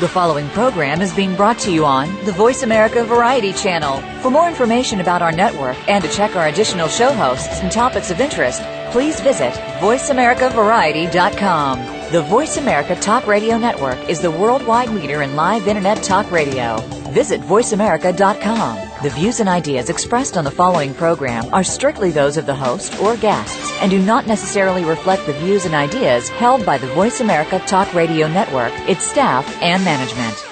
The following program is being brought to you on the Voice America Variety Channel. For more information about our network and to check our additional show hosts and topics of interest, please visit voiceamericavariety.com. The Voice America Talk Radio Network is the worldwide leader in live Internet talk radio. Visit voiceamerica.com. The views and ideas expressed on the following program are strictly those of the host or guests and do not necessarily reflect the views and ideas held by the Voice America Talk Radio Network, its staff, and management.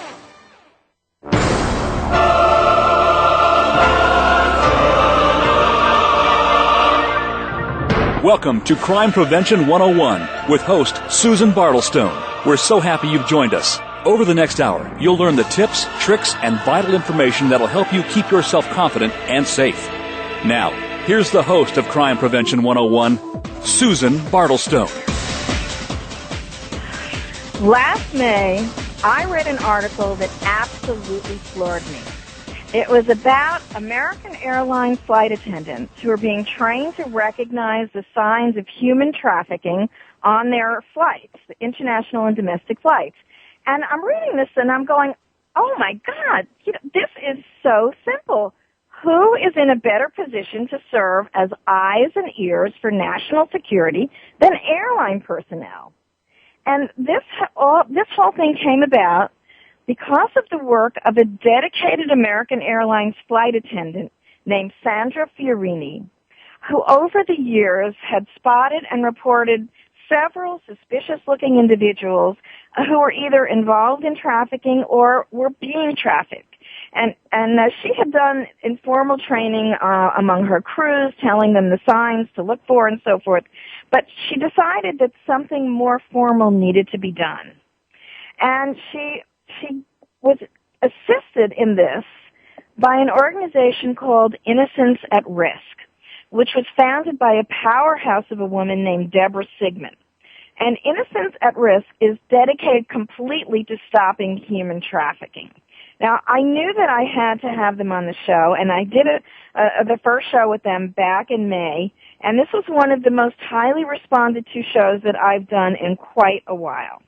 Welcome to Crime Prevention 101 with host Susan Bartelstone. We're so happy you've joined us. Over the next hour, you'll learn the tips, tricks, and vital information that'll help you keep yourself confident and safe. Now, here's the host of Crime Prevention 101, Susan Bartelstone. Last May, I read an article that absolutely floored me. It was about American Airlines flight attendants who are being trained to recognize the signs of human trafficking on their flights, the international and domestic flights. And I'm reading this and I'm going, oh my God, this is so simple. Who is in a better position to serve as eyes and ears for national security than airline personnel? And this whole thing came about because of the work of a dedicated American Airlines flight attendant named Sandra Fiorini, who over the years had spotted and reported several suspicious-looking individuals who were either involved in trafficking or were being trafficked. And she had done informal training among her crews, telling them the signs to look for and so forth. But she decided that something more formal needed to be done. And she was assisted in this by an organization called Innocence at Risk, which was founded by a powerhouse of a woman named Deborah Sigmund. And Innocence at Risk is dedicated completely to stopping human trafficking. Now, I knew that I had to have them on the show, and I did the first show with them back in May, and this was one of the most highly responded to shows that I've done in quite a while.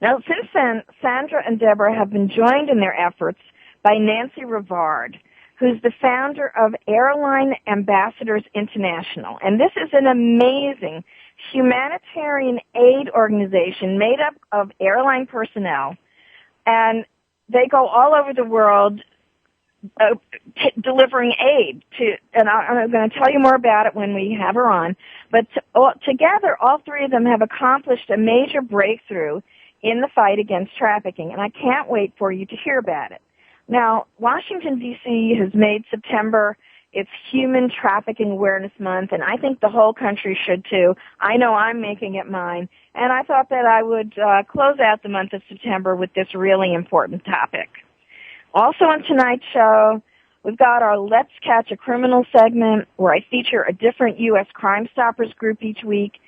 Now, since then, Sandra and Deborah have been joined in their efforts by Nancy Rivard, who's the founder of Airline Ambassadors International. And this is an amazing humanitarian aid organization made up of airline personnel. And they go all over the world delivering aid to, and I'm going to tell you more about it when we have her on. But together, all three of them have accomplished a major breakthrough in the fight against trafficking. And I can't wait for you to hear about it. Now, Washington, D.C. has made September its Human Trafficking Awareness Month, and I think the whole country should too. I know I'm making it mine, and I thought that I would close out the month of September with this really important topic. Also on tonight's show, we've got our Let's Catch a Criminal segment where I feature a different U.S. Crime Stoppers group each week.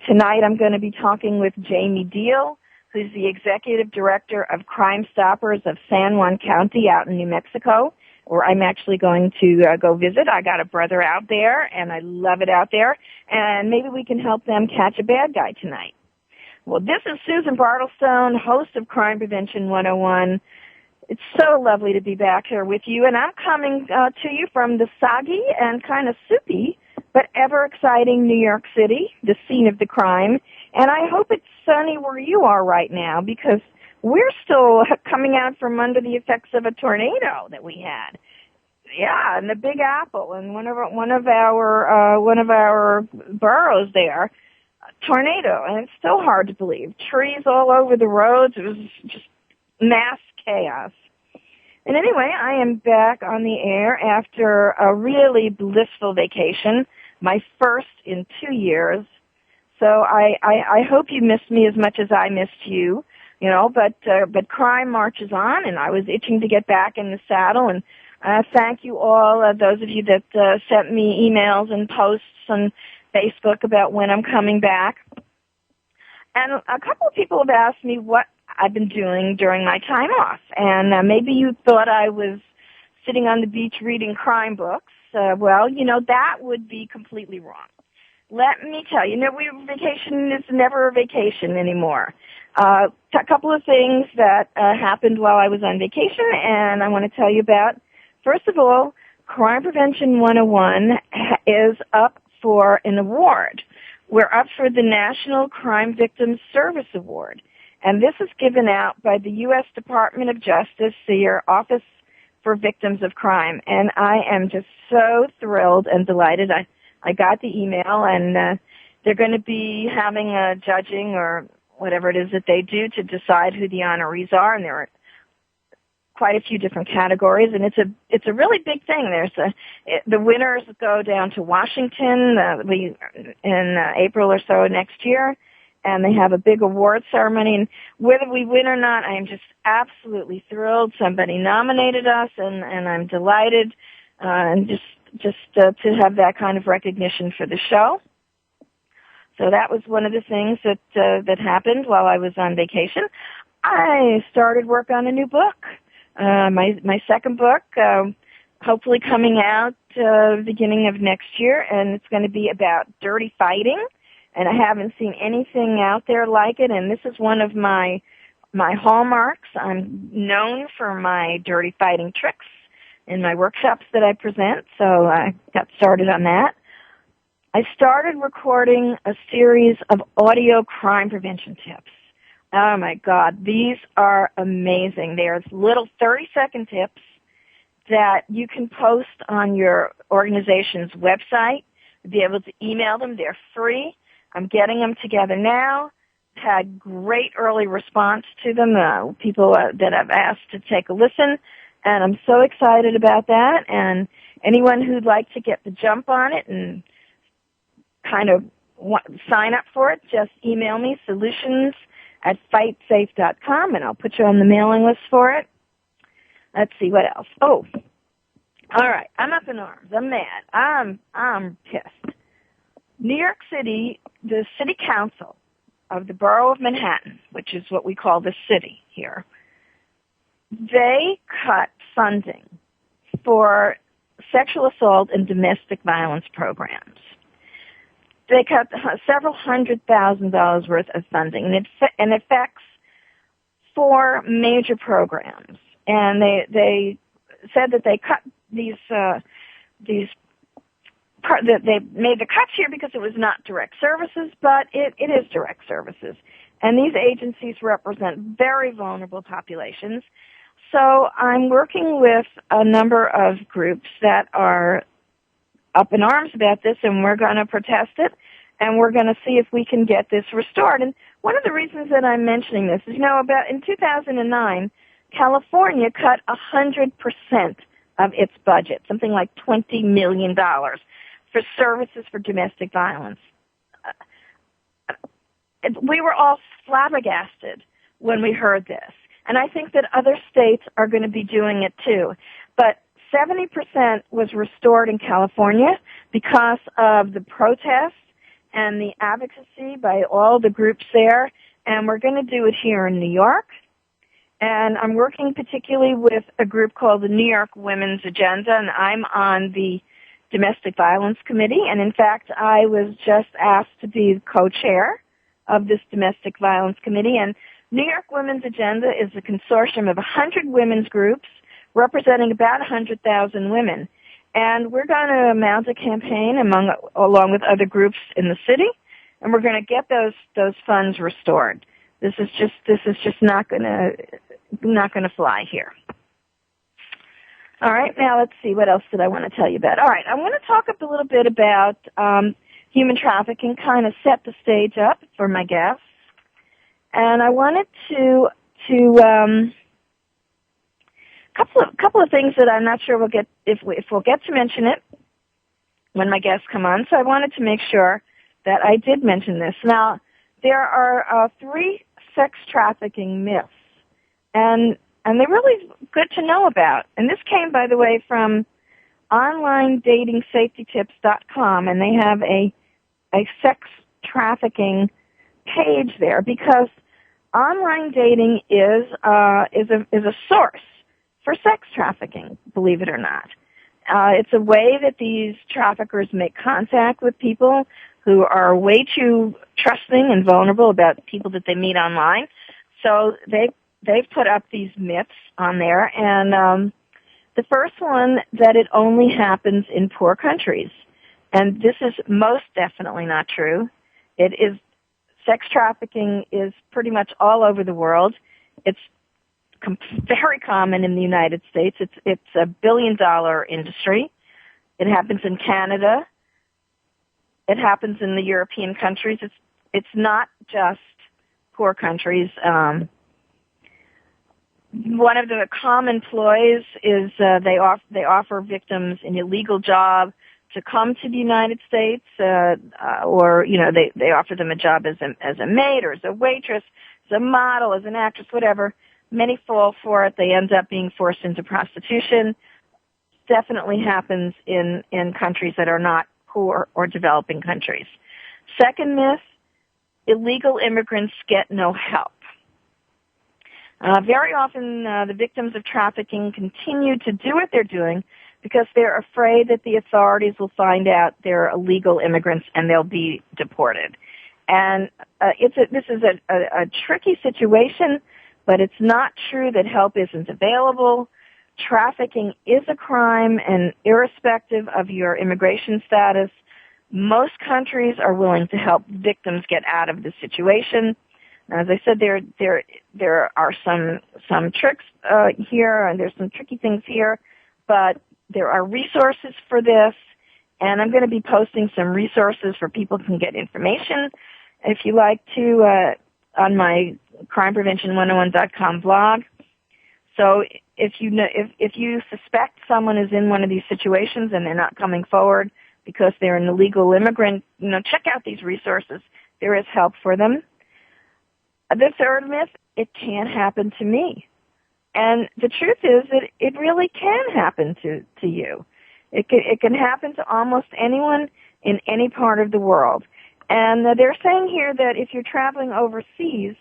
Tonight I'm going to be talking with Jaime Deal, who's the executive director of Crime Stoppers of San Juan County out in New Mexico, where I'm actually going to go visit. I got a brother out there, and I love it out there, and maybe we can help them catch a bad guy tonight. Well, this is Susan Bartelstone, host of Crime Prevention 101. It's so lovely to be back here with you, and I'm coming to you from the soggy and kind of soupy but ever-exciting New York City, the scene of the crime. And I hope it's sunny where you are right now, because we're still coming out from under the effects of a tornado that we had. Yeah, in the Big Apple, in one of our boroughs there, a tornado, and it's still hard to believe. Trees all over the roads. It was just mass chaos. And anyway, I am back on the air after a really blissful vacation, my first in 2 years. So I hope you missed me as much as I missed you, but crime marches on, and I was itching to get back in the saddle. And thank you all, those of you that sent me emails and posts on Facebook about when I'm coming back. And a couple of people have asked me what I've been doing during my time off. And maybe you thought I was sitting on the beach reading crime books. Well, that would be completely wrong. Let me tell you, vacation is never a vacation anymore. A couple of things that happened while I was on vacation, and I want to tell you about. First of all, Crime Prevention 101 is up for an award. We're up for the National Crime Victims Service Award, and this is given out by the U.S. Department of Justice, the Office for Victims of Crime, and I am just so thrilled and delighted. I got the email, and they're going to be having a judging or whatever it is that they do to decide who the honorees are, and there are quite a few different categories, and it's a really big thing. The winners go down to Washington in April or so next year, and they have a big award ceremony. And whether we win or not, I am just absolutely thrilled. Somebody nominated us, and I'm delighted, and just to have that kind of recognition for the show. So that was one of the things that happened while I was on vacation. I started work on a new book. My second book, hopefully coming out beginning of next year, and it's going to be about dirty fighting. And I haven't seen anything out there like it, and this is one of my hallmarks. I'm known for my dirty fighting tricks in my workshops that I present, so I got started on that. I started recording a series of audio crime prevention tips. Oh my God, these are amazing. There's little 30-second tips that you can post on your organization's website. You'll be able to email them. They're free. I'm getting them together now. Had great early response to them, people that I've asked to take a listen, and I'm so excited about that. And anyone who'd like to get the jump on it and kind of sign up for it, just email me, solutions@fightsafe.com, and I'll put you on the mailing list for it. Let's see, what else? Oh, all right, I'm up in arms. I'm mad. I'm pissed. New York City, the City Council of the Borough of Manhattan, which is what we call the city here, they cut funding for sexual assault and domestic violence programs. They cut several $100,000 worth of funding, and it affects 4 major programs. And they said that they cut that they made the cuts here because it was not direct services, but it is direct services. And these agencies represent very vulnerable populations. So I'm working with a number of groups that are up in arms about this, and we're going to protest it, and we're going to see if we can get this restored. And one of the reasons that I'm mentioning this is, about in 2009, California cut 100% of its budget, something like $20 million, for services for domestic violence. We were all flabbergasted when we heard this, and I think that other states are going to be doing it too. But 70% was restored in California because of the protests and the advocacy by all the groups there, and we're going to do it here in New York. And I'm working particularly with a group called the New York Women's Agenda, and I'm on the Domestic Violence Committee, and in fact, I was just asked to be the co-chair of this Domestic Violence Committee. And New York Women's Agenda is a consortium of 100 women's groups representing about 100,000 women. And we're going to mount a campaign along with other groups in the city, and we're going to get those funds restored. This is just not going to fly here. All right, now let's see, what else did I want to tell you about? All right, I want to talk a little bit about human trafficking, kind of set the stage up for my guests. And I wanted to couple of things that I'm not sure we'll get if we'll get to mention it when my guests come on. So I wanted to make sure that I did mention this. Now, there are 3 sex trafficking myths, and they're really good to know about. And this came, by the way, from OnlineDatingSafetyTips.com, and they have a sex trafficking page there because online dating is a source for sex trafficking, believe it or not. It's a way that these traffickers make contact with people who are way too trusting and vulnerable about people that they meet online. So they've put up these myths on there, and the first one, that it only happens in poor countries. And this is most definitely not true. Sex trafficking is pretty much all over the world. It's very common in the United States. It's a billion-dollar industry. It happens in Canada. It happens in the European countries. It's not just poor countries. One of the common ploys is they offer victims an illegal job to come to the United States, or they offer them a job as a maid or as a waitress, as a model, as an actress, whatever. Many fall for it. They end up being forced into prostitution. Definitely happens in countries that are not poor or developing countries. Second myth: illegal immigrants get no help. Very often, the victims of trafficking continue to do what they're doing because they're afraid that the authorities will find out they're illegal immigrants and they'll be deported. And this is a tricky situation, but it's not true that help isn't available. Trafficking is a crime, and irrespective of your immigration status, most countries are willing to help victims get out of the situation. Now, as I said, there are some tricks here, and there's some tricky things here, but there are resources for this, and I'm going to be posting some resources for people who can get information. If you like to, on my crimeprevention101.com blog. So if you suspect someone is in one of these situations and they're not coming forward because they're an illegal immigrant, check out these resources. There is help for them. The third myth: it can't happen to me. And the truth is that it really can happen to you. It can happen to almost anyone in any part of the world. And they're saying here that if you're traveling overseas,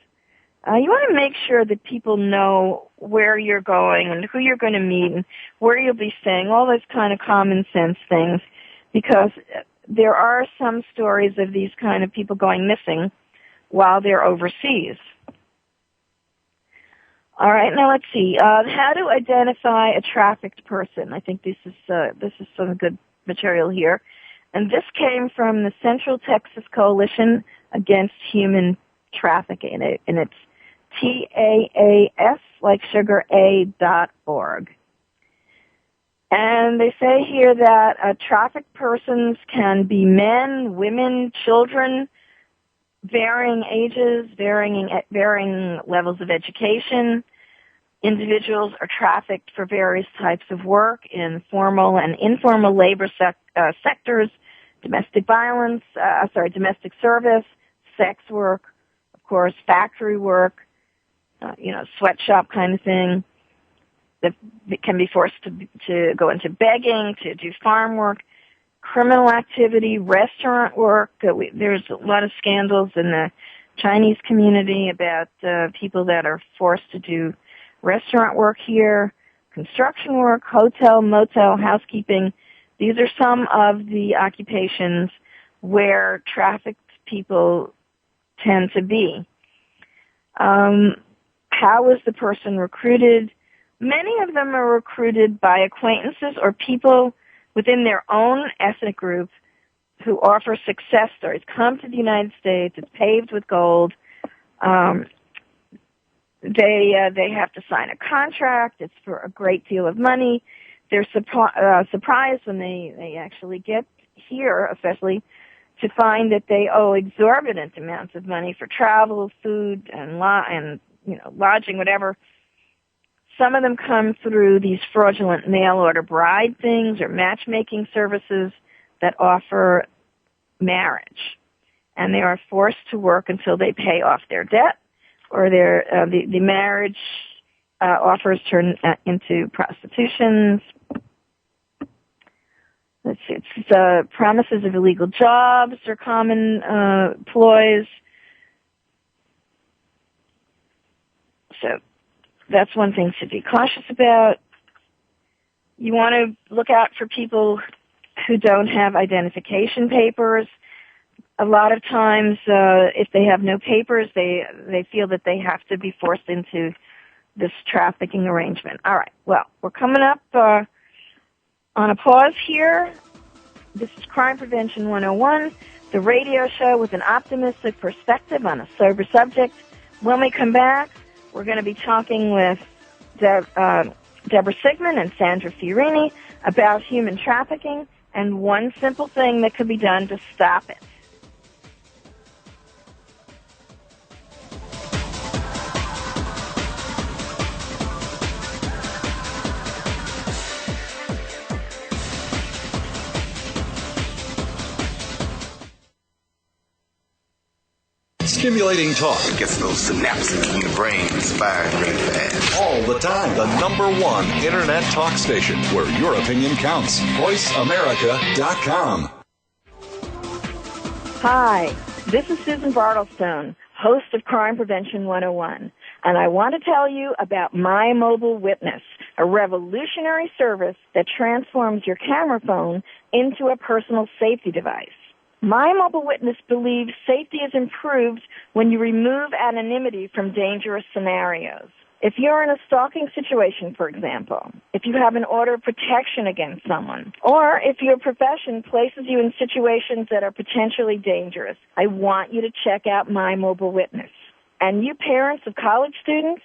you want to make sure that people know where you're going and who you're going to meet and where you'll be staying, all those kind of common sense things, because there are some stories of these kind of people going missing while they're overseas. All right, now let's see. How to identify a trafficked person. I think this is some good material here. And this came from the Central Texas Coalition Against Human Trafficking, and it's TAAS, like sugar, .org. And they say here that trafficked persons can be men, women, children, varying ages, varying levels of education. Individuals are trafficked for various types of work in formal and informal labor sectors, domestic violence, domestic service, sex work, of course, factory work, sweatshop kind of thing. That can be forced to go into begging, to do farm work, criminal activity, restaurant work. There's a lot of scandals in the Chinese community about people that are forced to do restaurant work here, construction work, hotel, motel, housekeeping. These are some of the occupations where trafficked people tend to be. How is the person recruited? Many of them are recruited by acquaintances or people within their own ethnic group who offer success stories. Come to the United States. It's paved with gold. They have to sign a contract. It's for a great deal of money. They're surprised when they actually get here, especially, to find that they owe exorbitant amounts of money for travel, food, and lodging, whatever. Some of them come through these fraudulent mail-order bride things or matchmaking services that offer marriage. And they are forced to work until they pay off their debt, or the marriage offers turn into prostitutions. Let's see, it's promises of illegal jobs are common ploys. So that's one thing to be cautious about. You want to look out for people who don't have identification papers. a lot of times, if they have no papers, they feel that they have to be forced into this trafficking arrangement. All right. Well, we're coming up on a pause here. This is Crime Prevention 101, the radio show with an optimistic perspective on a sober subject. When we come back, we're going to be talking with Deborah Sigmund and Sandra Fiorini about human trafficking and one simple thing that could be done to stop it. Stimulating talk. Gets those synapses in the brain firing really fast. All the time. The #1 Internet talk station where your opinion counts. VoiceAmerica.com. Hi, this is Susan Bartelstone, host of Crime Prevention 101, and I want to tell you about My Mobile Witness, a revolutionary service that transforms your camera phone into a personal safety device. My Mobile Witness believes safety is improved when you remove anonymity from dangerous scenarios. If you're in a stalking situation, for example, if you have an order of protection against someone, or if your profession places you in situations that are potentially dangerous, I want you to check out My Mobile Witness. And you parents of college students,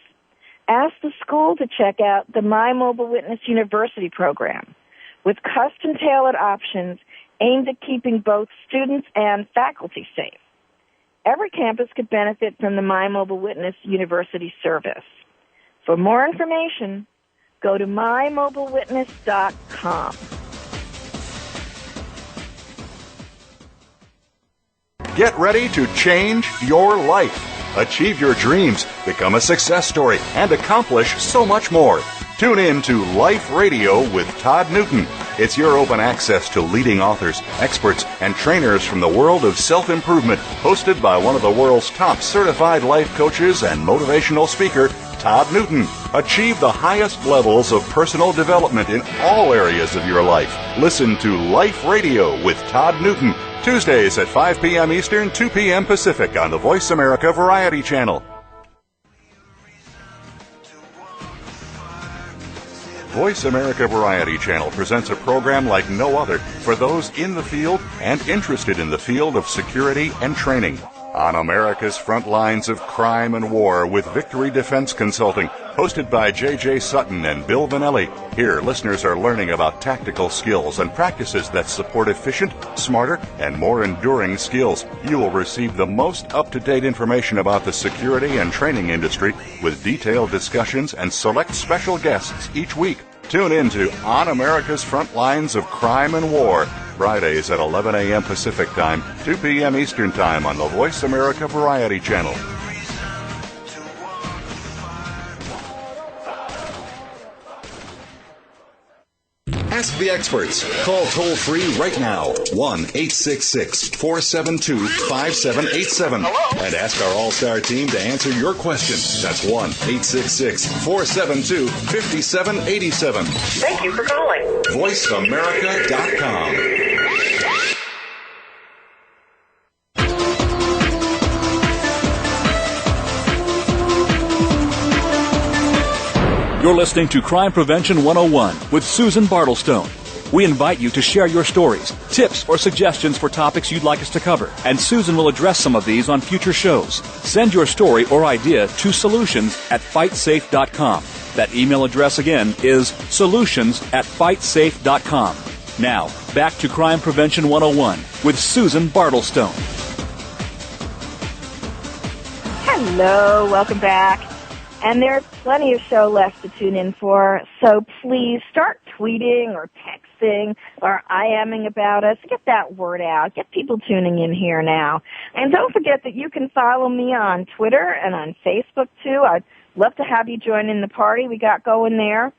ask the school to check out the My Mobile Witness University program with custom-tailored options aimed at keeping both students and faculty safe. Every campus could benefit from the My Mobile Witness University service. For more information, go to mymobilewitness.com. Get ready to change your life. Achieve your dreams, become a success story, and accomplish so much more. Tune in to Life Radio with Todd Newton. It's your open access to leading authors, experts, and trainers from the world of self-improvement, hosted by one of the world's top certified life coaches and motivational speaker, Todd Newton. Achieve the highest levels of personal development in all areas of your life. Listen to Life Radio with Todd Newton, Tuesdays at 5 p.m. Eastern, 2 p.m. Pacific on the Voice America Variety Channel. Voice America Variety Channel presents a program like no other for those in the field and interested in the field of security and training. On America's front lines of crime and war with Victory Defense Consulting, hosted by J.J. Sutton and Bill Vanelli. Here, listeners are learning about tactical skills and practices that support efficient, smarter, and more enduring skills. You will receive the most up-to-date information about the security and training industry with detailed discussions and select special guests each week. Tune in to On America's Front Lines of Crime and War, Fridays at 11 a.m. Pacific Time, 2 p.m. Eastern Time on the Voice America Variety Channel. Ask the experts. Call toll-free right now, 1-866-472-5787. And ask our all-star team to answer your question. That's 1-866-472-5787. Thank you for calling. VoiceAmerica.com. You're listening to Crime Prevention 101 with Susan Bartelstone. We invite you to share your stories, tips, or suggestions for topics you'd like us to cover, and Susan will address some of these on future shows. Send your story or idea to solutions@fightsafe.com. That email address again is solutions@fightsafe.com. Now, back to Crime Prevention 101 with Susan Bartelstone. Hello, welcome back. And there's plenty of show left to tune in for, so please start tweeting or texting or IMing about us. Get that word out. Get people tuning in here now. And don't forget that you can follow me on Twitter and on Facebook, too. I'd love to have you join in the party we got going there.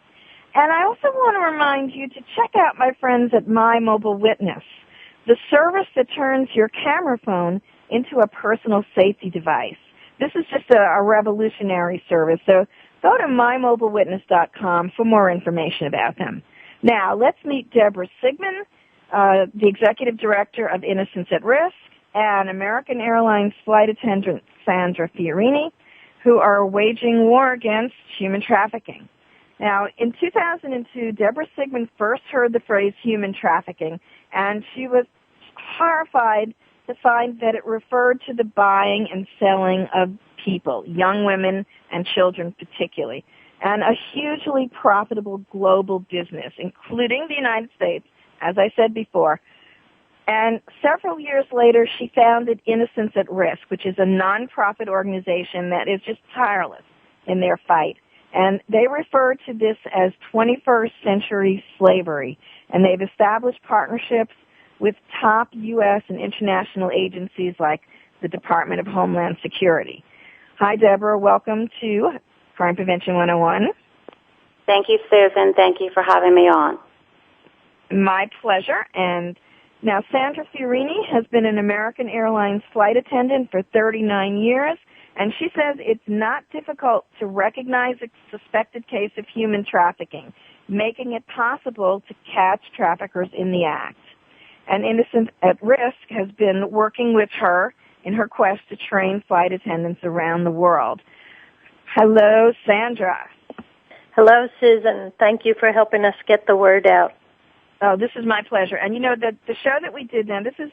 And I also want to remind you to check out my friends at My Mobile Witness, the service that turns your camera phone into a personal safety device. This is just a revolutionary service, so go to mymobilewitness.com for more information about them. Now, let's meet Deborah Sigmund, the Executive Director of Innocence at Risk, and American Airlines flight attendant Sandra Fiorini, who are waging war against human trafficking. Now, in 2002, Deborah Sigmund first heard the phrase human trafficking, and she was horrified to find that it referred to the buying and selling of people, young women and children particularly, and a hugely profitable global business, including the United States, as I said before. And several years later, she founded Innocence at Risk, which is a nonprofit organization that is just tireless in their fight. And they refer to this as 21st century slavery. And they've established partnerships with top U.S. and international agencies like the Department of Homeland Security. Hi, Deborah. Welcome to Crime Prevention 101. Thank you, Susan. Thank you for having me on. My pleasure. And now, Sandra Fiorini has been an American Airlines flight attendant for 39 years, and she says it's not difficult to recognize a suspected case of human trafficking, making it possible to catch traffickers in the act. And Innocence at Risk has been working with her in her quest to train flight attendants around the world. Hello, Sandra. Hello, Susan. Thank you for helping us get the word out. Oh, this is my pleasure. And you know, the show that we did now, this is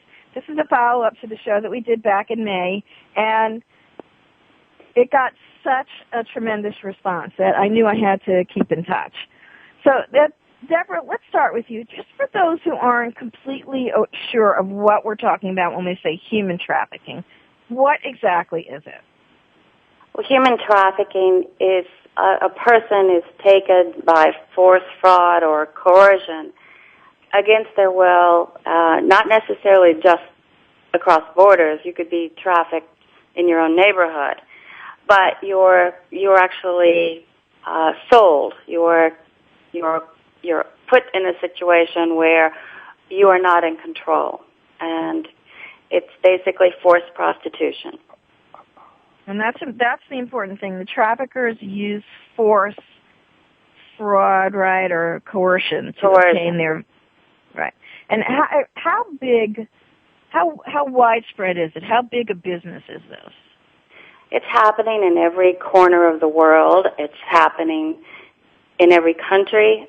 a follow-up to the show that we did back in May, and it got such a tremendous response that I knew I had to keep in touch. So, Deborah, let's start with you. Just for those who aren't completely sure of what we're talking about when we say human trafficking, what exactly is it? Well, human trafficking is a person is taken by force, fraud, or coercion against their will, not necessarily just across borders. You could be trafficked in your own neighborhood, but you're actually sold. You're put in a situation where you are not in control, and it's basically forced prostitution. And that's the important thing. The traffickers use force, fraud, right, or coercion to obtain their right. And how widespread is it? How big a business is this? It's happening in every corner of the world. It's happening in every country,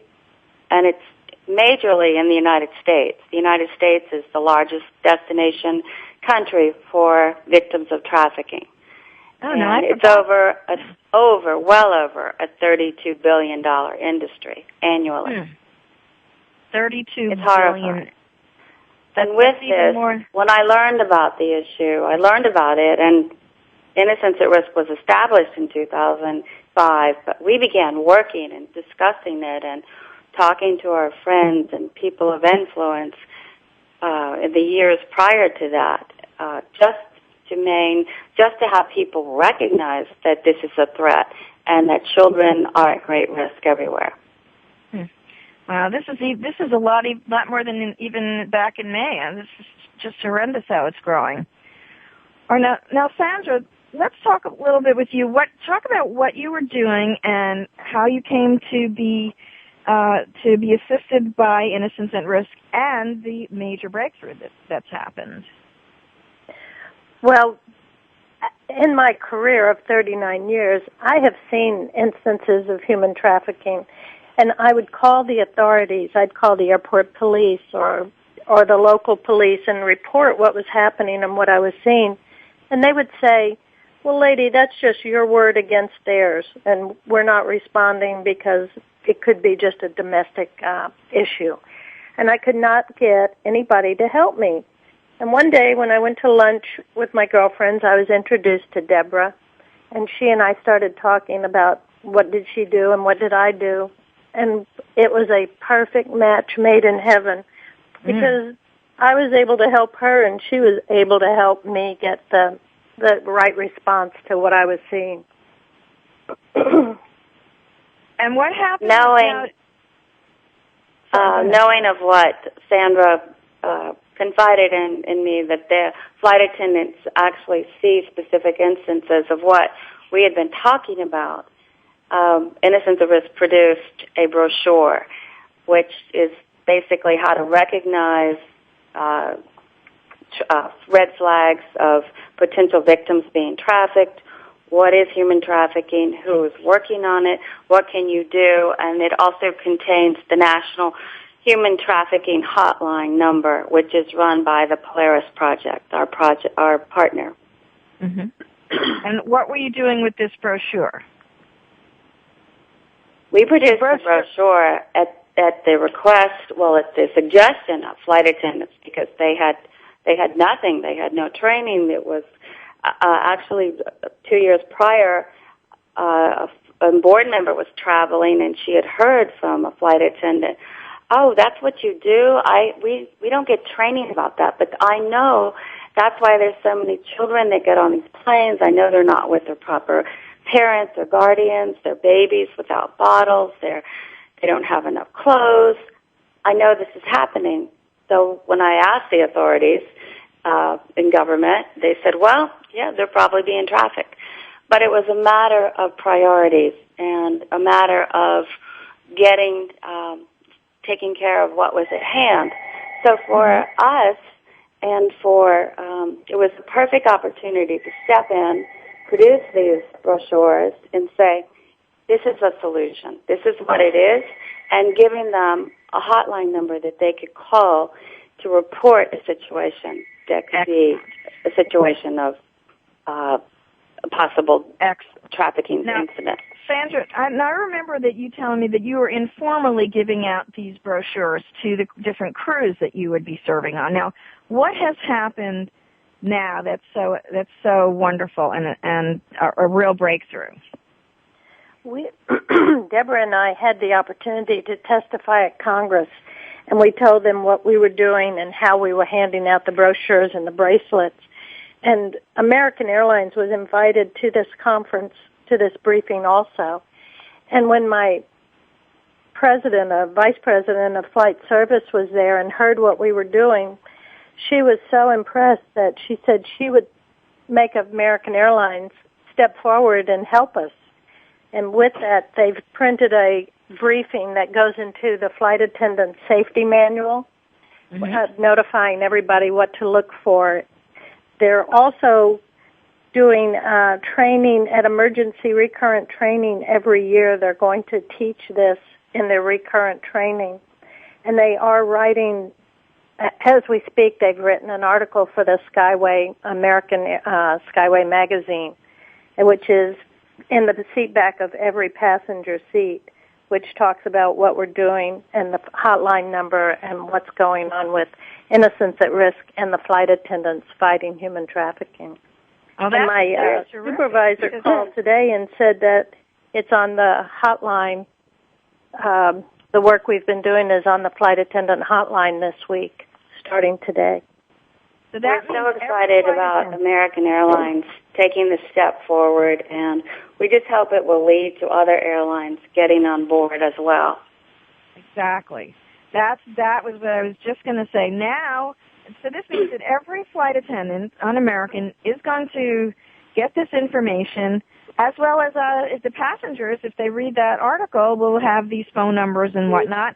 and it's majorly in the United States. The United States is the largest destination country for victims of trafficking. Oh, no, it's well over a $32 billion industry annually. 32 it's billion. Horrifying. And with this, when I learned about the issue, I learned about it, and Innocence at Risk was established in 2005, but we began working and discussing it and talking to our friends and people of influence in the years prior to that, just to have people recognize that this is a threat and that children are at great risk everywhere. Wow, this is a lot more than even back in May, and this is just horrendous how it's growing. Now, Sandra, let's talk a little bit with you. Talk about what you were doing and how you came to be assisted by Innocence at Risk and the major breakthrough that's happened. Well, in my career of 39 years, I have seen instances of human trafficking, and I would call the authorities. I'd call the airport police or the local police and report what was happening and what I was seeing, and they would say, well, lady, that's just your word against theirs, and we're not responding because it could be just a domestic issue. And I could not get anybody to help me. And one day when I went to lunch with my girlfriends, I was introduced to Deborah, and she and I started talking about what did she do and what did I do. And it was a perfect match made in heaven because I was able to help her and she was able to help me get the right response to what I was seeing. And what happened? Knowing of what Sandra confided in me, that the flight attendants actually see specific instances of what we had been talking about, Innocence at Risk produced a brochure, which is basically how to recognize red flags of potential victims being trafficked. What is human trafficking? Who is working on it? What can you do? And it also contains the National Human Trafficking Hotline number, which is run by the Polaris Project, our partner. Mm-hmm. And what were you doing with this brochure? We produced the brochure at the request, at the suggestion of flight attendants, because they had nothing. They had no training. It was actually 2 years prior, a board member was traveling, and she had heard from a flight attendant, "Oh, that's what you do? We don't get training about that, but I know that's why there's so many children that get on these planes. I know they're not with their proper parents or guardians. They're babies without bottles. They don't have enough clothes. I know this is happening." So when I asked the authorities in government, they said, well, yeah, they're probably being trafficked. But it was a matter of priorities and a matter of taking care of what was at hand. So for us, and it was a perfect opportunity to step in, produce these brochures, and say, this is a solution. This is what it is, and giving them a hotline number that they could call to report a situation that could be a situation of a possible trafficking incident. Sandra, I remember that you telling me that you were informally giving out these brochures to the different crews that you would be serving on. Now, what has happened now that's so wonderful and a real breakthrough? Deborah and I had the opportunity to testify at Congress, and we told them what we were doing and how we were handing out the brochures and the bracelets. And American Airlines was invited to this conference, to this briefing also. And when my vice president of flight service was there and heard what we were doing, she was so impressed that she said she would make American Airlines step forward and help us. And with that, they've printed a briefing that goes into the flight attendant safety manual, notifying everybody what to look for. They're also doing training at emergency recurrent training every year. They're going to teach this in their recurrent training. And they are writing, as we speak, they've written an article for the Skyway, American Skyway magazine, which is in the seat back of every passenger seat, which talks about what we're doing and the hotline number and what's going on with innocents at risk and the flight attendants fighting human trafficking. Oh, and my supervisor called today and said that it's on the hotline. The work we've been doing is on the flight attendant hotline this week, starting today. So we're so excited about American Airlines taking this step forward, and we just hope it will lead to other airlines getting on board as well. Exactly. That was what I was just going to say. Now, so this means that every flight attendant on American is going to get this information, as well as the passengers, if they read that article, will have these phone numbers and whatnot.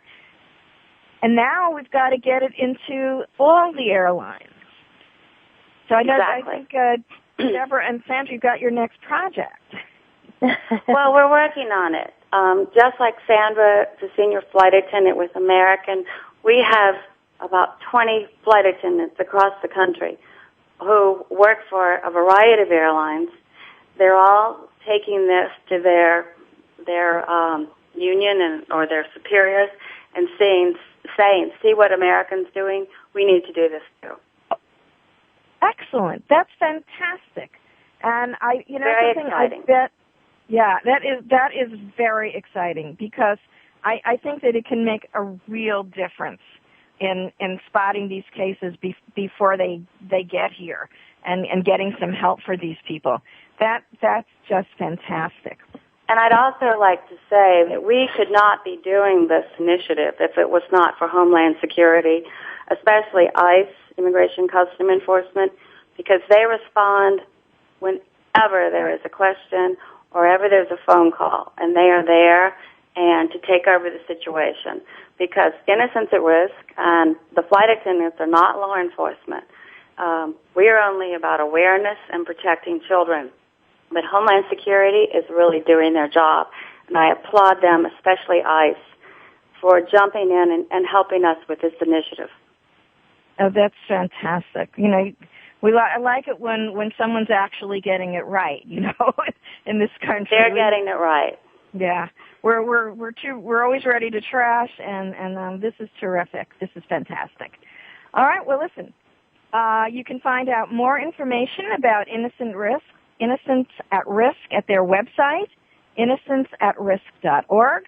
And now we've got to get it into all the airlines. So I think Deborah and Sandra, you've got your next project. Well, we're working on it. Just like Sandra, the senior flight attendant with American, we have about 20 flight attendants across the country who work for a variety of airlines. They're all taking this to their union or their superiors and saying, see what American's doing. We need to do this too. Excellent. That's fantastic. And very exciting. That is very exciting, because I think that it can make a real difference in spotting these cases before they get here and getting some help for these people. That's just fantastic. And I'd also like to say that we could not be doing this initiative if it was not for Homeland Security, especially ICE, Immigration Custom Enforcement, because they respond whenever there is a question or ever there's a phone call, and they are there and to take over the situation, because innocents at risk, and the flight attendants are not law enforcement. We are only about awareness and protecting children. But Homeland Security is really doing their job. And I applaud them, especially ICE, for jumping in and helping us with this initiative. Oh, that's fantastic. You know, I like it when someone's actually getting it right, you know, in this country. They're getting it right. Yeah. We're always ready to trash, and this is terrific. This is fantastic. All right, well, listen. You can find out more information about Innocence at Risk at their website, innocenceatrisk.org.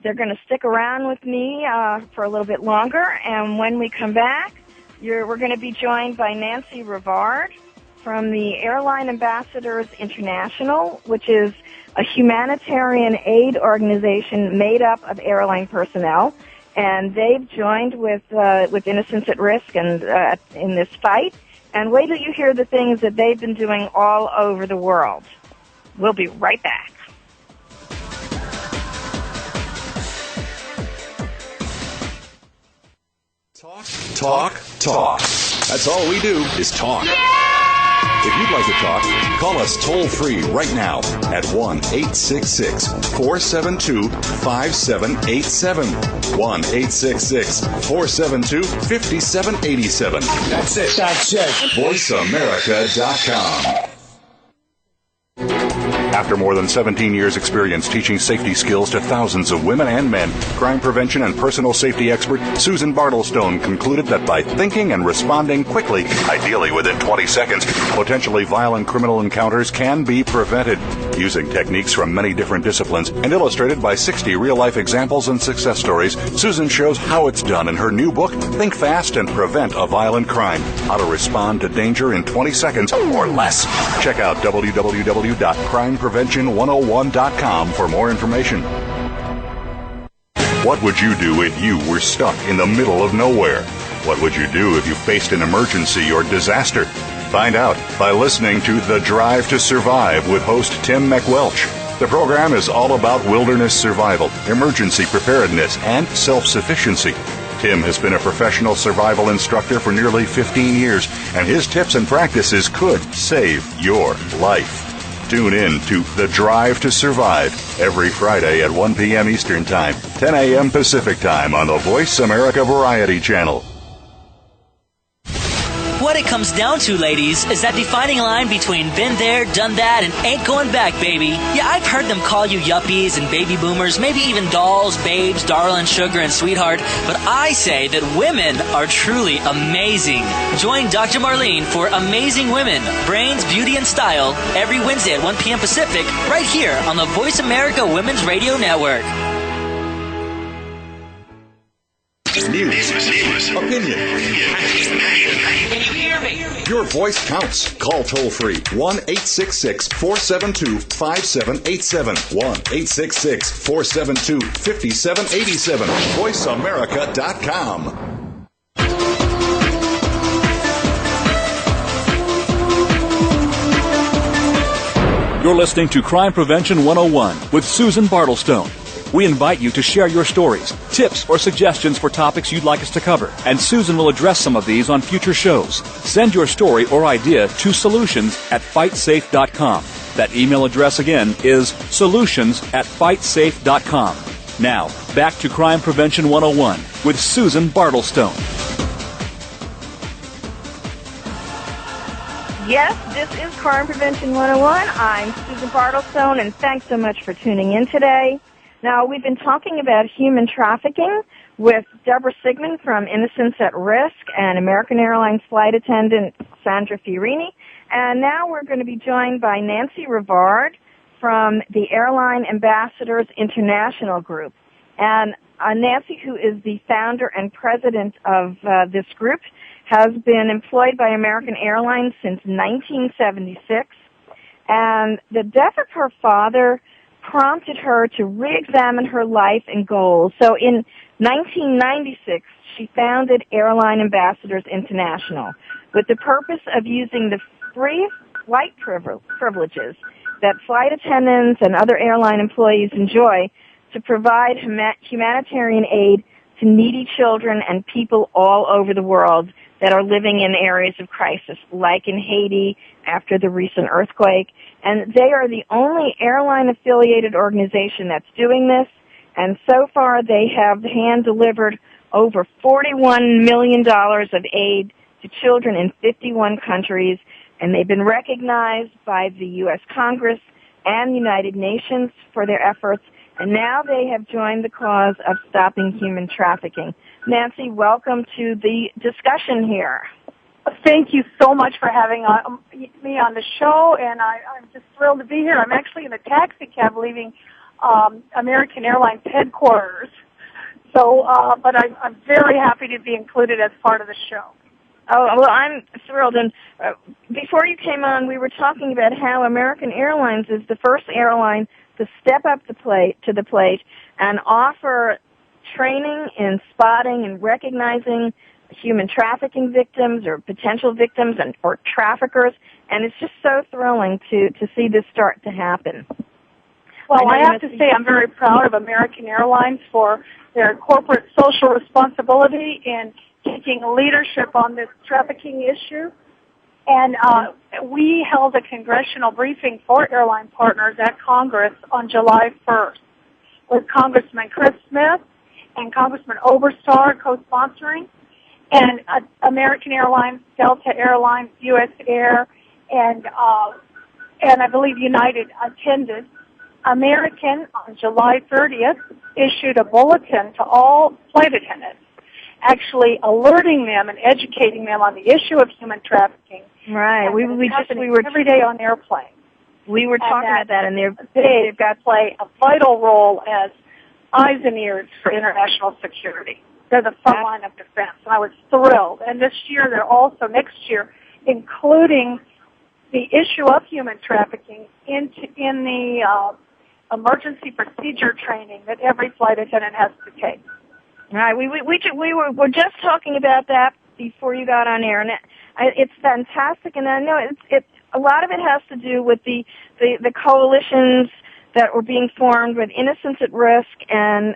They're going to stick around with me for a little bit longer, and when we come back, we're going to be joined by Nancy Rivard from the Airline Ambassadors International, which is a humanitarian aid organization made up of airline personnel, and they've joined with Innocence at Risk and in this fight. And wait till you hear the things that they've been doing all over the world. We'll be right back. Talk. That's all we do is talk. If you'd like to talk, call us toll-free right now at 1-866-472-5787. 1-866-472-5787. That's it. VoiceAmerica.com. After more than 17 years' experience teaching safety skills to thousands of women and men, crime prevention and personal safety expert Susan Bartelstone concluded that by thinking and responding quickly, ideally within 20 seconds, potentially violent criminal encounters can be prevented. Using techniques from many different disciplines and illustrated by 60 real-life examples and success stories, Susan shows how it's done in her new book, Think Fast and Prevent a Violent Crime: How to Respond to Danger in 20 Seconds or Less. Check out www.crimeprevention101.com for more information. What would you do if you were stuck in the middle of nowhere? What would you do if you faced an emergency or disaster? Find out by listening to The Drive to Survive with host Tim McWelch. The program is all about wilderness survival, emergency preparedness, and self-sufficiency. Tim has been a professional survival instructor for nearly 15 years, and his tips and practices could save your life. Tune in to The Drive to Survive every Friday at 1 p.m. Eastern Time, 10 a.m. Pacific Time on the Voice America Variety Channel. What it comes down to, ladies, is that defining line between been there, done that, and ain't going back, baby. Yeah, I've heard them call you yuppies and baby boomers, maybe even dolls, babes, darling, sugar, and sweetheart, but I say that women are truly amazing. Join Dr. Marlene for Amazing Women, Brains, Beauty, and Style every Wednesday at 1 p.m. Pacific, right here on the Voice America Women's Radio Network. News, opinion. Can you hear me? Your voice counts. Call toll-free 1-866-472-5787. 1-866-472-5787. VoiceAmerica.com. You're listening to Crime Prevention 101 with Susan Bartelstone. We invite you to share your stories, tips, or suggestions for topics you'd like us to cover, and Susan will address some of these on future shows. Send your story or idea to solutions@fightsafe.com. That email address again is solutions@fightsafe.com. Now, back to Crime Prevention 101 with Susan Bartelstone. Yes, this is Crime Prevention 101. I'm Susan Bartelstone, and thanks so much for tuning in today. Now, we've been talking about human trafficking with Deborah Sigmund from Innocence at Risk and American Airlines flight attendant Sandra Fiorini. And now we're going to be joined by Nancy Rivard from the Airline Ambassadors International group. And Nancy, who is the founder and president of this group, has been employed by American Airlines since 1976. And the death of her father prompted her to re-examine her life and goals. So in 1996, she founded Airline Ambassadors International with the purpose of using the free flight privileges that flight attendants and other airline employees enjoy to provide humanitarian aid to needy children and people all over the world that are living in areas of crisis, like in Haiti after the recent earthquake. And they are the only airline-affiliated organization that's doing this. And so far, they have hand-delivered over $41 million of aid to children in 51 countries. And they've been recognized by the U.S. Congress and the United Nations for their efforts. And now they have joined the cause of stopping human trafficking. Nancy, welcome to the discussion here. Thank you so much for having me on the show, and I'm just thrilled to be here. I'm actually in a taxi cab leaving American Airlines headquarters. So, but I'm very happy to be included as part of the show. Oh, well, I'm thrilled. And before you came on, we were talking about how American Airlines is the first airline to step up to the plate and offer training in spotting and recognizing human trafficking victims or potential victims or traffickers. And it's just so thrilling to see this start to happen. Well, I have to say I'm very proud of American Airlines for their corporate social responsibility in taking leadership on this trafficking issue. And we held a congressional briefing for airline partners at Congress on July 1st with Congressman Chris Smith and Congressman Oberstar co-sponsoring, and American Airlines, Delta Airlines, U.S. Air, and I believe United attended. American, on July 30th, issued a bulletin to all flight attendants, actually alerting them and educating them on the issue of human trafficking. Right. We were every day on airplanes. We were talking about that, and they've got to play a vital role as eyes and ears for international security. They're the front line of defense, and I was thrilled. And this year, they're also next year including the issue of human trafficking in the emergency procedure training that every flight attendant has to take. Right. We were just talking about that before you got on air, and it's fantastic. And I know it's a lot of it has to do with the coalitions that were being formed with Innocence at Risk and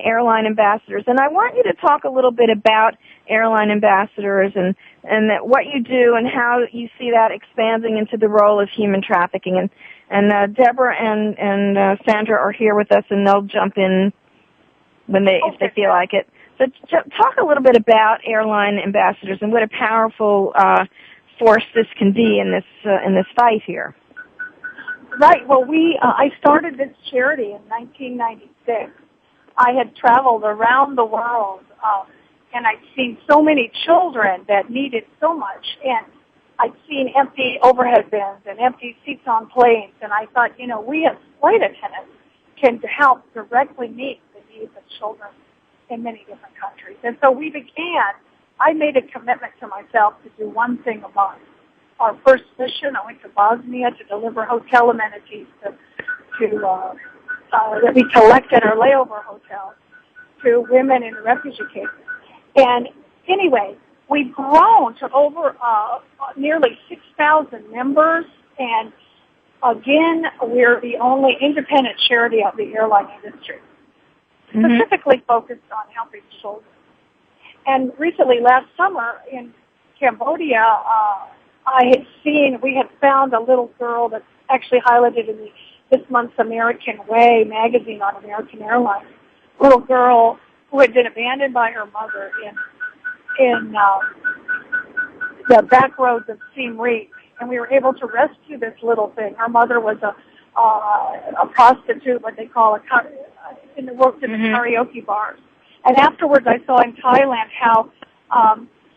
Airline Ambassadors. And I want you to talk a little bit about Airline Ambassadors and what you do and how you see that expanding into the role of human trafficking. And Deborah and Sandra are here with us, and they'll jump in if they feel like it. So talk a little bit about Airline Ambassadors and what a powerful force this can be in this fight here. Right. Well, I started this charity in 1996. I had traveled around the world, and I'd seen so many children that needed so much, and I'd seen empty overhead bins and empty seats on planes, and I thought, we as flight attendants can help directly meet the needs of children in many different countries. And so I made a commitment to myself to do one thing a month. Our first mission, I went to Bosnia to deliver hotel amenities that we collected our layover hotels to women in refugee cases. And anyway, we've grown to over nearly 6,000 members, and again, we're the only independent charity of the airline industry, specifically focused on helping children. And recently, last summer in Cambodia, we had found a little girl that's actually highlighted in this month's American Way magazine on American Airlines. A little girl who had been abandoned by her mother in the back roads of Siem Reap, and we were able to rescue this little thing. Her mother was a prostitute, what they call worked in the karaoke bars. And afterwards, I saw in Thailand how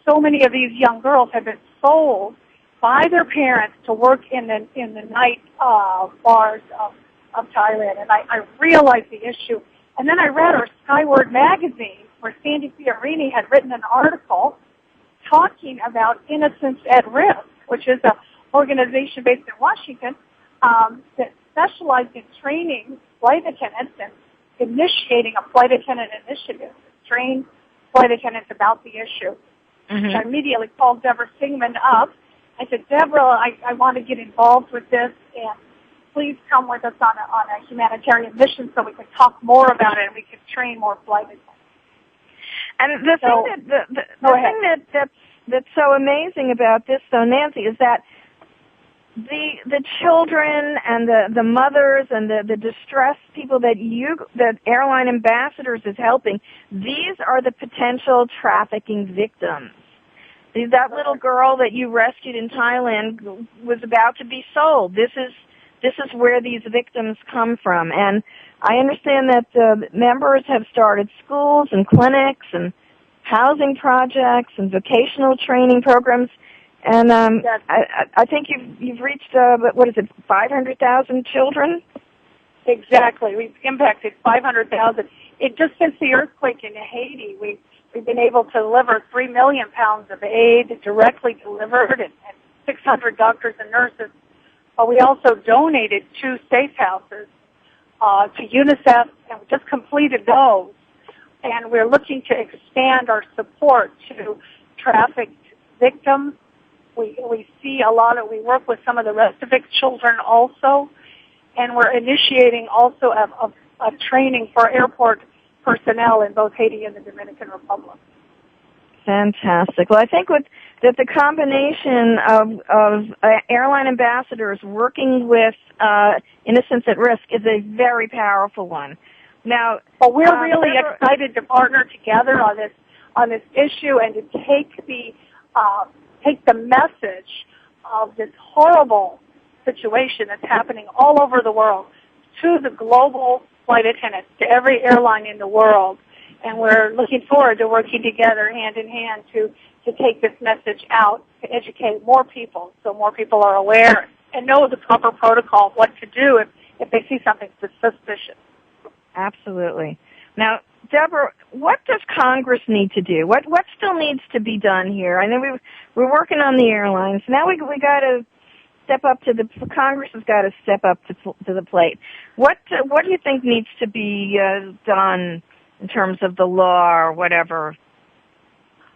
so many of these young girls had been sold by their parents to work in the night bars of Thailand, and I realized the issue. And then I read our Skyward magazine, where Sandra Fiorini had written an article talking about Innocence at Risk, which is an organization based in Washington that specialized in training flight attendants and initiating a flight attendant initiative to train flight attendants about the issue. So I immediately called Deborah Sigmund up. I said, Deborah, I want to get involved with this, and please come with us on a humanitarian mission so we can talk more about it and we can train more flight attendants. And the thing that's so amazing about this, though, Nancy, is that the children and the mothers and the distressed people that Airline Ambassadors is helping, these are the potential trafficking victims. That little girl that you rescued in Thailand was about to be sold. This is where these victims come from. And I understand that members have started schools and clinics and housing projects and vocational training programs. And I think you've reached, 500,000 children? Exactly. We've impacted 500,000. Just since the earthquake in Haiti, we've been able to deliver 3 million pounds of aid directly delivered and 600 doctors and nurses. We also donated 2 safe houses to UNICEF, and we just completed those. And we're looking to expand our support to trafficked victims. We see we work with some of the Restavik children also, and we're initiating also a training for airport personnel in both Haiti and the Dominican Republic. Fantastic. Well, I think that the combination of Airline Ambassadors working with Innocents at Risk is a very powerful one. Now, we're really excited to partner together on this issue and to take the message of this horrible situation that's happening all over the world to the global flight attendants, to every airline in the world. And we're looking forward to working together hand in hand to take this message out, to educate more people so more people are aware and know the proper protocol, what to do if they see something suspicious. Absolutely. Now, Deborah, what does Congress need to do? What still needs to be done here? I know we're working on the airlines. Now we got to step up to Congress has got to step up to the plate. What do you think needs to be done in terms of the law or whatever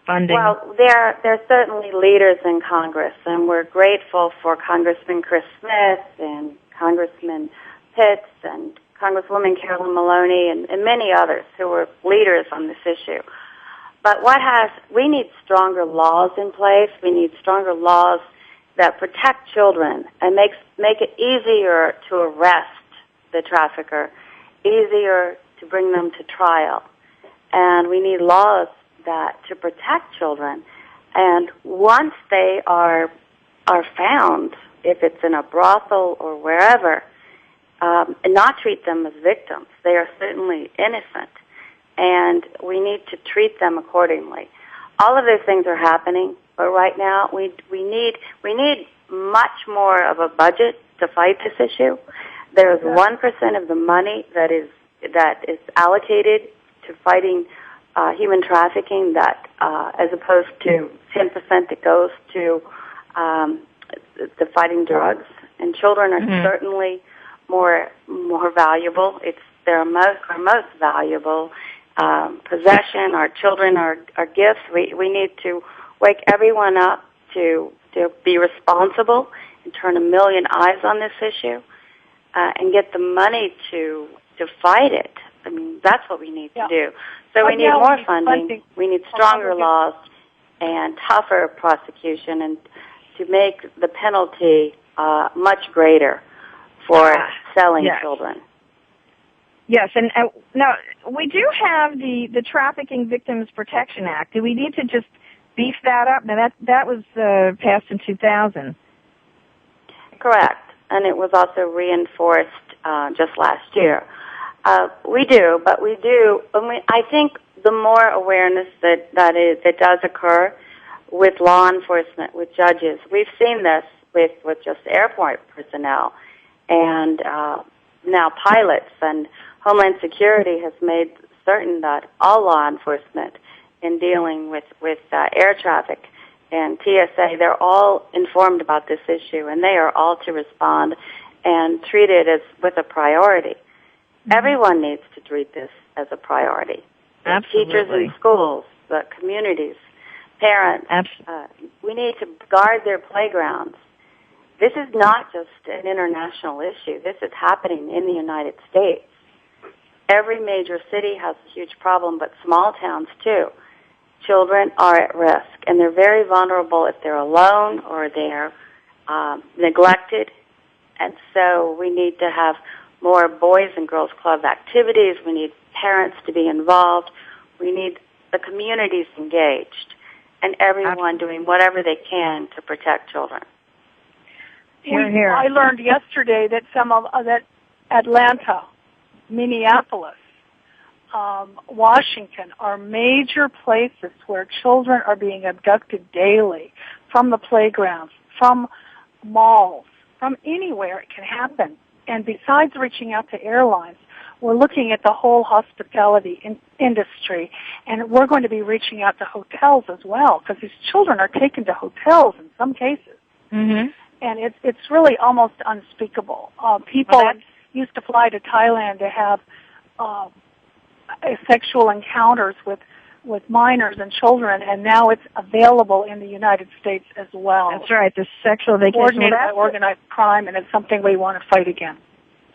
funding? Well, there are certainly leaders in Congress, and we're grateful for Congressman Chris Smith and Congressman Pitts and Congresswoman Carolyn Maloney and many others who were leaders on this issue. But we need stronger laws in place. We need stronger laws that protect children and make it easier to arrest the trafficker, easier to bring them to trial. And we need laws to protect children. And once they are found, if it's in a brothel or wherever, and not treat them as victims. They are certainly innocent, and we need to treat them accordingly. All of those things are happening, but right now we need much more of a budget to fight this issue. There's 1% of the money that is allocated to fighting human trafficking, that as opposed to 10% that goes to the fighting drugs, and children are certainly more valuable. It's our most valuable possession. Our children are gifts. We need to wake everyone up to be responsible and turn a million eyes on this issue and get the money to fight it. I mean, that's what we need to do. So we need more funding. We need stronger laws and tougher prosecution, and to make the penalty much greater for selling children. Yes, and now we do have the Trafficking Victims Protection Act. Do we need to just beef that up? Now that was passed in 2000. Correct, and it was also reinforced just last year. We do. I think the more awareness that does occur with law enforcement, with judges, we've seen this with just airport personnel. And now pilots and Homeland Security has made certain that all law enforcement in dealing with air traffic and TSA, they're all informed about this issue, and they are all to respond and treat it as with a priority. Everyone needs to treat this as a priority. Absolutely. Teachers in schools, the communities, parents. We need to guard their playgrounds. This is not just an international issue. This is happening in the United States. Every major city has a huge problem, but small towns too. children are at risk, and they're very vulnerable if they're alone or they're neglected. And so we need to have more Boys and Girls Club activities. We need parents to be involved. We need the communities engaged, and everyone doing whatever they can to protect children. I learned yesterday that that Atlanta, Minneapolis, Washington are major places where children are being abducted daily from the playgrounds, from malls, from anywhere it can happen. And besides reaching out to airlines, we're looking at the whole hospitality industry, and we're going to be reaching out to hotels as well, because these children are taken to hotels in some cases. Mm-hmm. And it's really almost unspeakable. People used to fly to Thailand to have sexual encounters with minors and children, and now it's available in the United States as well. That's right, the sexual vacation. Coordinated by organized crime, and it's something we want to fight against.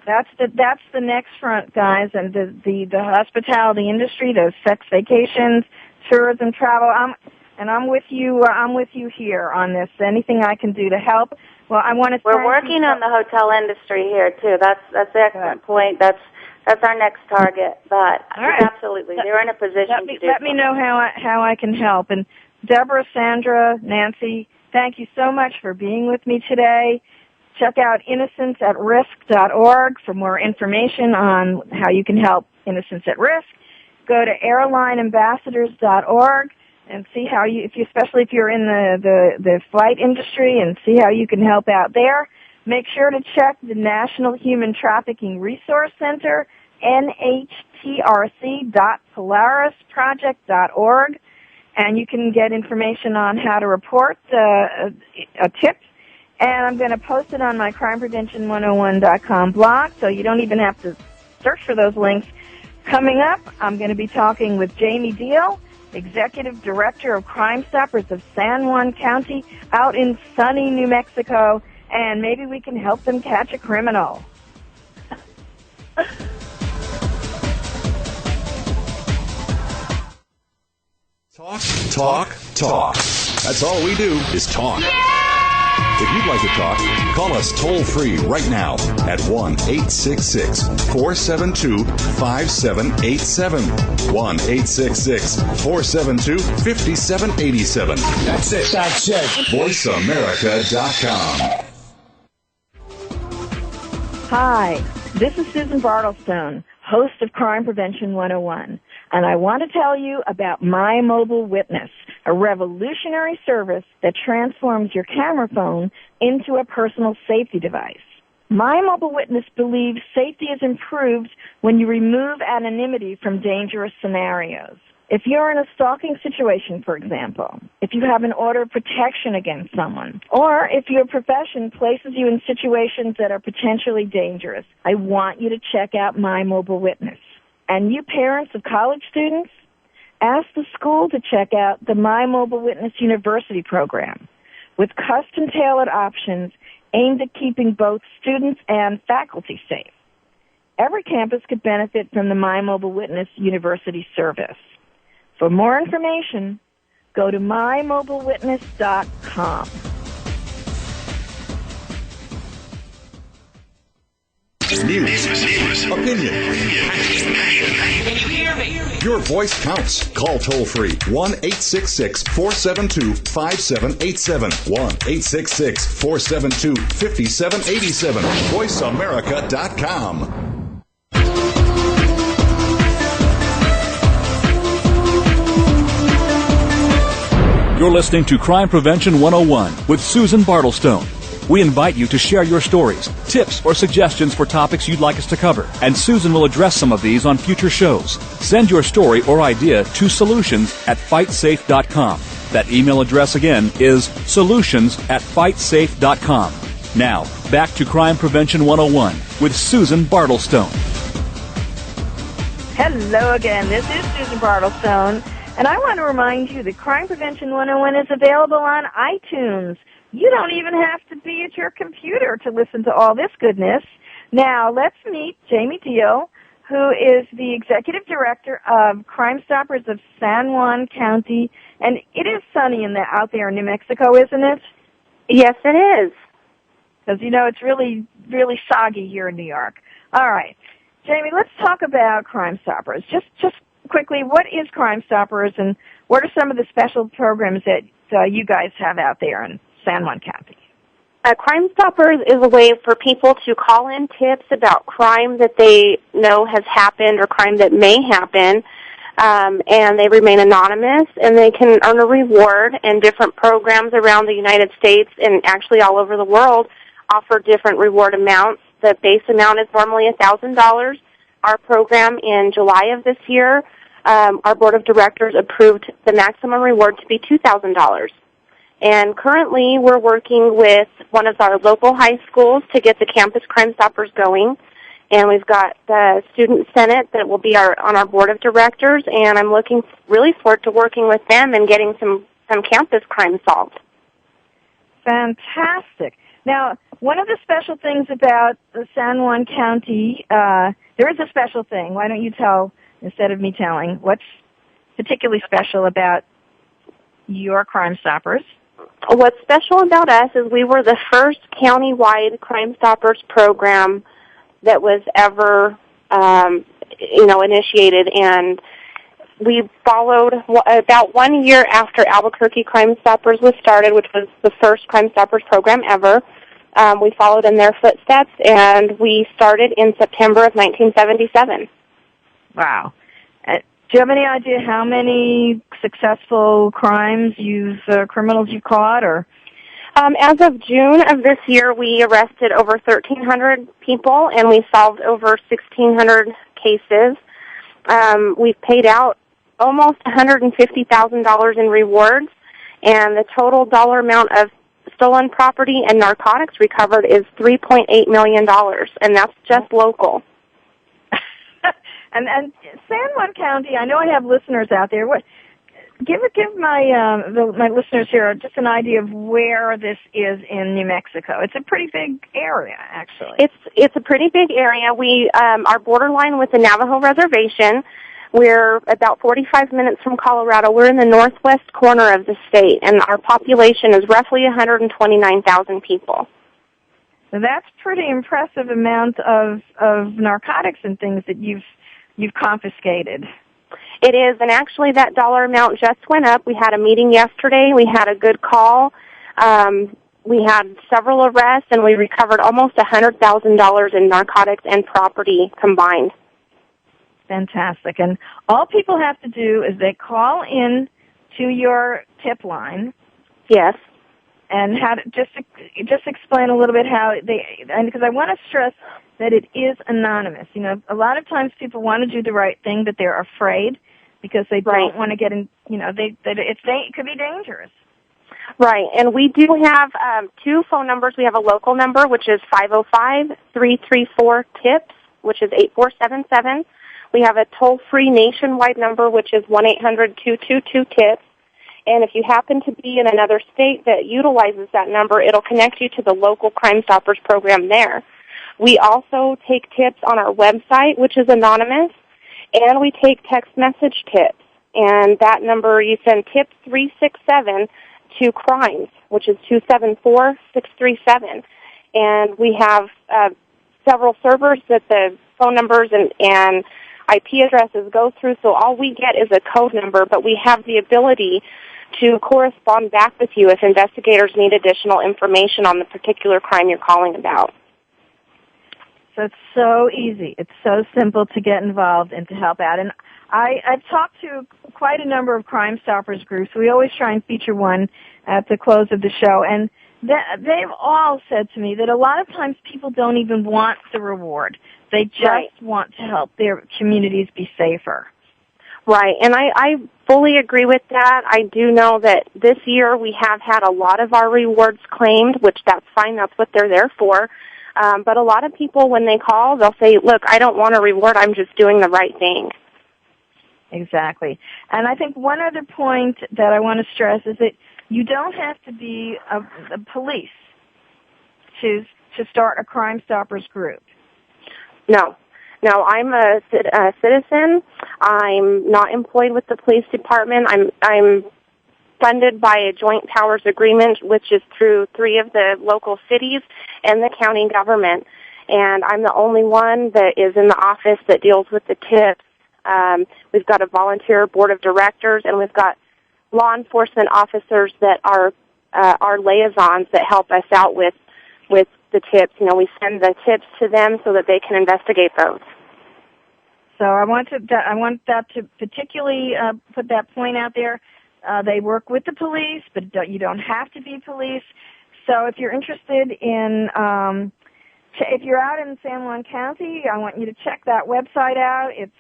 That's the next front, guys, and the hospitality industry, those sex vacations, tourism, travel. I'm with you. I'm with you here on this. Anything I can do to help. Well, I want to. We're working on the hotel industry here too. That's an excellent point. That's our next target. But right. Absolutely, they're in a position to do. Let me know how I can help. And Deborah, Sandra, Nancy, thank you so much for being with me today. Check out innocenceatrisk.org for more information on how you can help Innocence at Risk. Go to airlineambassadors.org and see how especially if you're in the flight industry, and see how you can help out there. Make sure to check the National Human Trafficking Resource Center, nhtrc.polarisproject.org, and you can get information on how to report a tip. And I'm going to post it on my crimeprevention101.com blog, so you don't even have to search for those links. Coming up, I'm going to be talking with Jaime Deal, Executive Director of Crime Stoppers of San Juan County out in sunny New Mexico, and maybe we can help them catch a criminal. Talk. That's all we do is talk. If you'd like to talk, call us toll-free right now at 1-866-472-5787. 1-866-472-5787. That's it. VoiceAmerica.com. Hi, this is Susan Bartelstone, host of Crime Prevention 101, and I want to tell you about My Mobile Witness, a revolutionary service that transforms your camera phone into a personal safety device. My Mobile Witness believes safety is improved when you remove anonymity from dangerous scenarios. If you're in a stalking situation, for example, if you have an order of protection against someone, or if your profession places you in situations that are potentially dangerous, I want you to check out My Mobile Witness. And you parents of college students, ask the school to check out the My Mobile Witness University program with custom-tailored options aimed at keeping both students and faculty safe. Every campus could benefit from the My Mobile Witness University service. For more information, go to mymobilewitness.com. News, opinion. Can you hear me? Your voice counts. Call toll-free 1-866-472-5787. 1-866-472-5787. VoiceAmerica.com. You're listening to Crime Prevention 101 with Susan Bartelstone. We invite you to share your stories, tips, or suggestions for topics you'd like us to cover, and Susan will address some of these on future shows. Send your story or idea to solutions@fightsafe.com. That email address again is solutions@fightsafe.com. Now, back to Crime Prevention 101 with Susan Bartelstone. Hello again. This is Susan Bartelstone, and I want to remind you that Crime Prevention 101 is available on iTunes. You don't even have to be at your computer to listen to all this goodness. Now, let's meet Jaime Deal, who is the executive director of Crime Stoppers of San Juan County. And it is sunny out there in New Mexico, isn't it? Yes, it is. Because, it's really, really soggy here in New York. All right. Jaime, let's talk about Crime Stoppers. Just quickly, what is Crime Stoppers, and what are some of the special programs that you guys have out there in San Juan County? Crime Stoppers is a way for people to call in tips about crime that they know has happened or crime that may happen, and they remain anonymous, and they can earn a reward, and different programs around the United States and actually all over the world offer different reward amounts. The base amount is normally $1,000. Our program in July of this year, our board of directors approved the maximum reward to be $2,000. And currently, we're working with one of our local high schools to get the Campus Crime Stoppers going. And we've got the Student Senate that will be on our board of directors, and I'm looking really forward to working with them and getting some campus crime solved. Fantastic. Now, one of the special things about the San Juan County, there is a special thing. Why don't you tell, instead of me telling, what's particularly special about your Crime Stoppers? What's special about us is we were the first county-wide Crime Stoppers program that was ever, initiated, and we followed about 1 year after Albuquerque Crime Stoppers was started, which was the first Crime Stoppers program ever. We followed in their footsteps, and we started in September of 1977. Wow. Do you have any idea how many successful criminals you've caught, or? As of June of this year, we arrested over 1,300 people, and we solved over 1,600 cases. We've paid out almost $150,000 in rewards, and the total dollar amount of stolen property and narcotics recovered is $3.8 million, and that's just local. And San Juan County, I know I have listeners out there. Give my listeners here just an idea of where this is in New Mexico. It's a pretty big area, actually. It's a pretty big area. We are borderline with the Navajo Reservation. We're about 45 minutes from Colorado. We're in the northwest corner of the state, and our population is roughly 129,000 people. So that's pretty impressive amount of narcotics and things that you've confiscated. It is, and actually that dollar amount just went up. We had a meeting yesterday. We had a good call. We had several arrests, and we recovered almost $100,000 in narcotics and property combined. Fantastic. And all people have to do is they call in to your tip line. Yes. And just explain a little bit how because I want to stress that it is anonymous. A lot of times people want to do the right thing, but they're afraid because they don't want to get in. It could be dangerous. Right, and we do have two phone numbers. We have a local number, which is 505-334-TIPS, which is 8477. We have a toll-free nationwide number, which is 1-800-222-TIPS. And if you happen to be in another state that utilizes that number, it'll connect you to the local Crime Stoppers program there. We also take tips on our website, which is anonymous, and we take text message tips. And that number, you send tips 367 to crimes, which is 274637. And we have several servers that the phone numbers and IP addresses go through, so all we get is a code number, but we have the ability to correspond back with you if investigators need additional information on the particular crime you're calling about. So it's so easy. It's so simple to get involved and to help out. And I've talked to quite a number of Crime Stoppers groups. We always try and feature one at the close of the show. And they've all said to me that a lot of times people don't even want the reward. They just want to help their communities be safer. Right, and I fully agree with that. I do know that this year we have had a lot of our rewards claimed, which that's fine. That's what they're there for. But a lot of people, when they call, they'll say, look, I don't want a reward. I'm just doing the right thing. Exactly. And I think one other point that I want to stress is that you don't have to be a police to start a Crime Stoppers group. No. Now, I'm a citizen. I'm not employed with the police department. I'm funded by a joint powers agreement, which is through 3 of the local cities and the county government. And I'm the only one that is in the office that deals with the tips. We've got a volunteer board of directors, and we've got law enforcement officers that are our liaisons that help us out with the tips. You know, we send the tips to them so that they can investigate those. So I want that to particularly put that point out there. They work with the police, but you don't have to be police. So if you're interested in, if you're out in San Juan County, I want you to check that website out. It's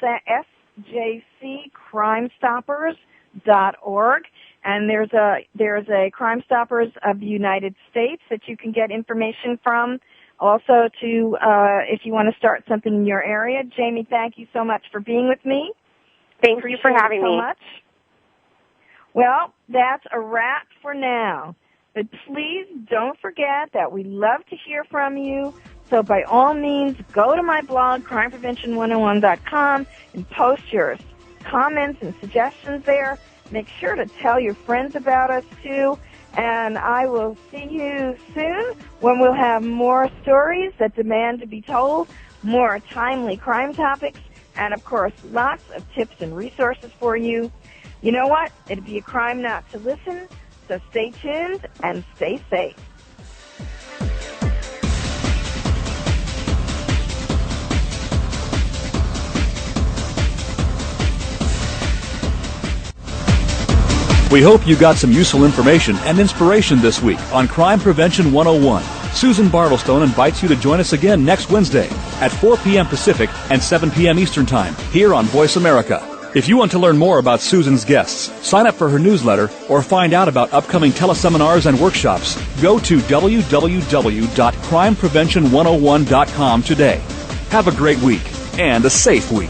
sjccrimestoppers.org, and there's a Crime Stoppers of the United States that you can get information from. Also, if you want to start something in your area. Jaime, thank you so much for being with me. Thank you for having me. Much. Well, that's a wrap for now. But please don't forget that we love to hear from you. So by all means, go to my blog, crimeprevention101.com, and post your comments and suggestions there. Make sure to tell your friends about us, too. And I will see you soon when we'll have more stories that demand to be told, more timely crime topics, and, of course, lots of tips and resources for you. You know what? It'd be a crime not to listen, so stay tuned and stay safe. We hope you got some useful information and inspiration this week on Crime Prevention 101. Susan Bartelstone invites you to join us again next Wednesday at 4 p.m. Pacific and 7 p.m. Eastern Time here on Voice America. If you want to learn more about Susan's guests, sign up for her newsletter, or find out about upcoming teleseminars and workshops, go to www.crimeprevention101.com today. Have a great week and a safe week.